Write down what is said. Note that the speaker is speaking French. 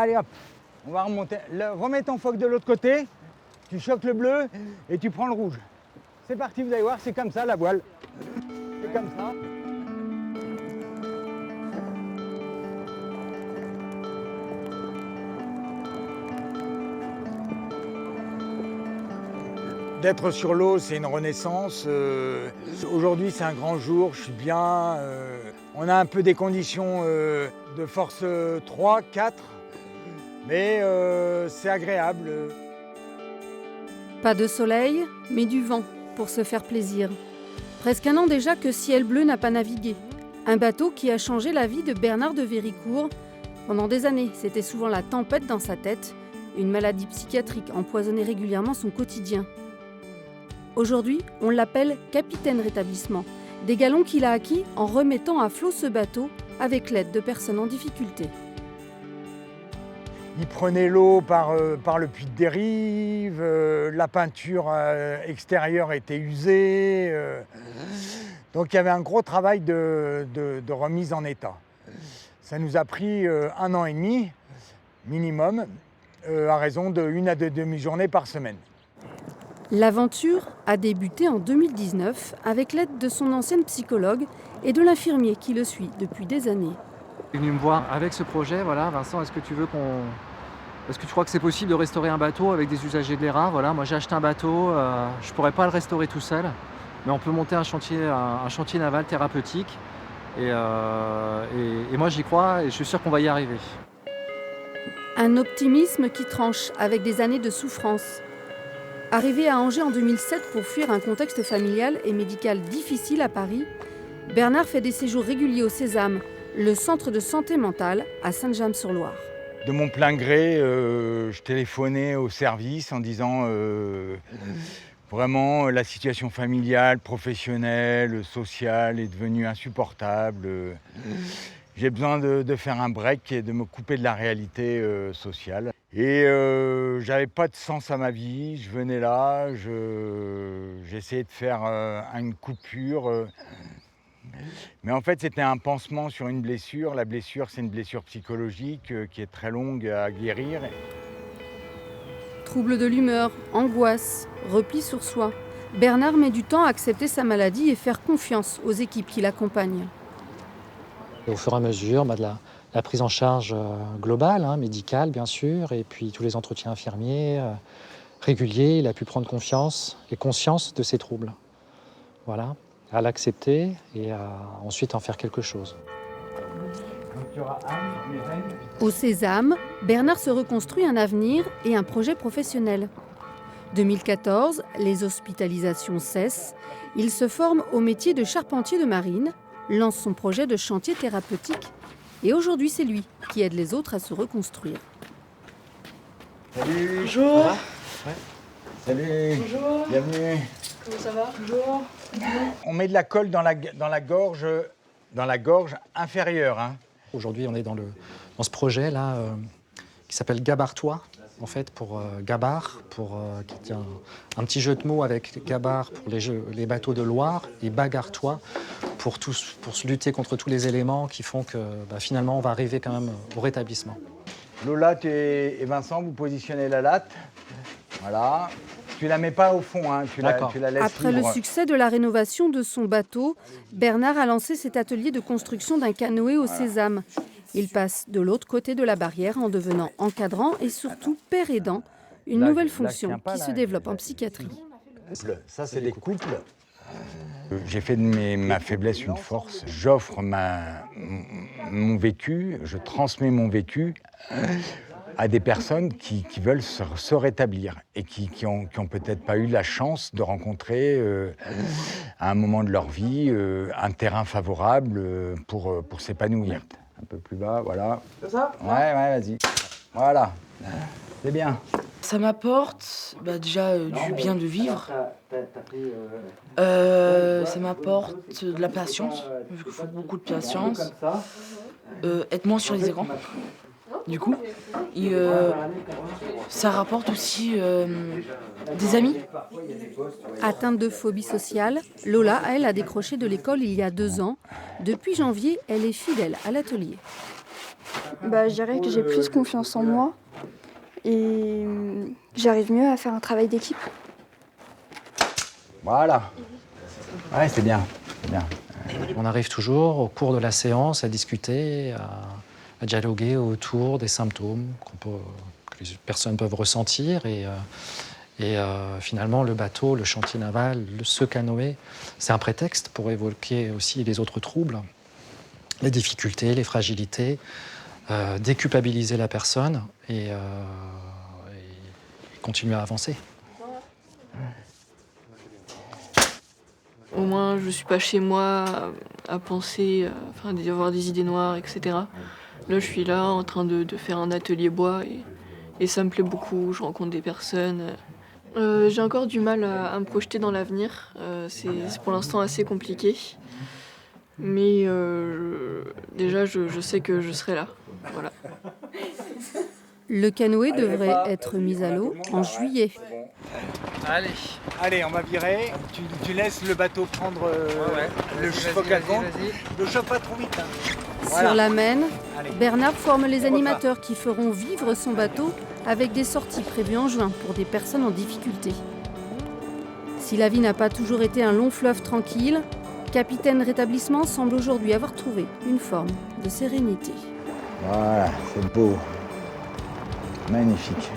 Allez hop, on va remonter. Remets ton phoque de l'autre côté, tu choques le bleu et tu prends le rouge. C'est parti, vous allez voir, c'est comme ça la voile. C'est comme ça. D'être sur l'eau, c'est une renaissance. Aujourd'hui, c'est un grand jour, je suis bien. On a un peu des conditions de force 3, 4, mais c'est agréable. Pas de soleil, mais du vent pour se faire plaisir. Presque un an déjà que Ciel Bleu n'a pas navigué. Un bateau qui a changé la vie de Bernard de Véricourt. Pendant des années, c'était souvent la tempête dans sa tête. Une maladie psychiatrique empoisonnait régulièrement son quotidien. Aujourd'hui, on l'appelle capitaine rétablissement, des galons qu'il a acquis en remettant à flot ce bateau avec l'aide de personnes en difficulté. Il prenait l'eau par le puits de dérive, la peinture extérieure était usée, donc il y avait un gros travail de remise en état. Ça nous a pris 1 an et demi minimum, à raison de 1 à 2 demi-journées par semaine. L'aventure a débuté en 2019 avec l'aide de son ancienne psychologue et de l'infirmier qui le suit depuis des années. Il est venu me voir avec ce projet, voilà, Vincent, est-ce que tu crois que c'est possible de restaurer un bateau avec des usagers de l'ERA? Voilà, moi j'ai acheté un bateau, je ne pourrais pas le restaurer tout seul, mais on peut monter un chantier naval thérapeutique. Et moi j'y crois et je suis sûr qu'on va y arriver. Un optimisme qui tranche avec des années de souffrance. Arrivé à Angers en 2007 pour fuir un contexte familial et médical difficile à Paris, Bernard fait des séjours réguliers au Sésame, le centre de santé mentale à Saint-James-sur-Loire. De mon plein gré, je téléphonais au service en disant vraiment la situation familiale, professionnelle, sociale est devenue insupportable. J'ai besoin de faire un break et de me couper de la réalité sociale. Et j'avais pas de sens à ma vie, je venais là, j'essayais de faire une coupure. Mais en fait, c'était un pansement sur une blessure. La blessure, c'est une blessure psychologique qui est très longue à guérir. Troubles de l'humeur, angoisse, repli sur soi. Bernard met du temps à accepter sa maladie et faire confiance aux équipes qui l'accompagnent. Et au fur et à mesure, la prise en charge globale, médicale bien sûr, et puis tous les entretiens infirmiers réguliers, il a pu prendre confiance et conscience de ses troubles. Voilà, à l'accepter et à ensuite en faire quelque chose. Au Sésame, Bernard se reconstruit un avenir et un projet professionnel. 2014, les hospitalisations cessent. Il se forme au métier de charpentier de marine, lance son projet de chantier thérapeutique. Et aujourd'hui, c'est lui qui aide les autres à se reconstruire. Salut. Bonjour. Ça va? Ouais. Salut. Bonjour. Bienvenue. Comment ça va? Bonjour. On met de la colle dans la gorge inférieure. Aujourd'hui, on est dans ce projet-là qui s'appelle Gabartois, en fait, pour Gabar, qui est un petit jeu de mots avec Gabar pour les bateaux de Loire et Bagartois pour lutter contre tous les éléments qui font que finalement on va arriver quand même au rétablissement. Lola et Vincent, vous positionnez la latte. Voilà. Tu la mets pas au fond, tu la laisses Après libre. le succès de la rénovation de son bateau, Bernard a lancé cet atelier de construction d'un canoë au Sésame. Il passe de l'autre côté de la barrière en devenant encadrant et surtout père aidant, une nouvelle fonction qui se développe en psychiatrie. Ça, c'est des couples. J'ai fait de ma faiblesse une force. J'offre mon vécu, je transmets mon vécu à des personnes qui veulent se rétablir et qui ont peut-être pas eu la chance de rencontrer à un moment de leur vie un terrain favorable pour s'épanouir. Un peu plus bas, voilà. C'est ça? Ouais, vas-y. Voilà, c'est bien. Ça m'apporte déjà du bien de vivre. Ça m'apporte de la patience, vu qu'il faut beaucoup de patience. Être moins sur les écrans, du coup. Et ça rapporte aussi des amis. Atteinte de phobie sociale, Lola, elle, a décroché de l'école il y a 2 ans. Depuis janvier, elle est fidèle à l'atelier. Je dirais que j'ai plus confiance en moi et j'arrive mieux à faire un travail d'équipe. Voilà. Ouais, c'est bien. C'est bien. On arrive toujours au cours de la séance à discuter, à dialoguer autour des symptômes que les personnes peuvent ressentir. Finalement, le bateau, le chantier naval, ce canoë, c'est un prétexte pour évoquer aussi les autres troubles, les difficultés, les fragilités, déculpabiliser la personne et continuer à avancer. Au moins, je ne suis pas chez moi à penser, avoir des idées noires, etc. Là, je suis là en train de faire un atelier bois et ça me plaît beaucoup. Je rencontre des personnes. J'ai encore du mal à me projeter dans l'avenir. C'est pour l'instant assez compliqué. Mais déjà, je sais que je serai là. Voilà. Le canoë devrait être mis à l'eau en juillet. Allez, on va virer. Tu laisses le bateau prendre le focal-vent. Ne chauffe pas trop vite. Sur la Maine, Allez. Bernard forme les animateurs qui feront vivre son bateau avec des sorties prévues en juin pour des personnes en difficulté. Si la vie n'a pas toujours été un long fleuve tranquille, Capitaine Rétablissement semble aujourd'hui avoir trouvé une forme de sérénité. Voilà, c'est beau. Magnifique.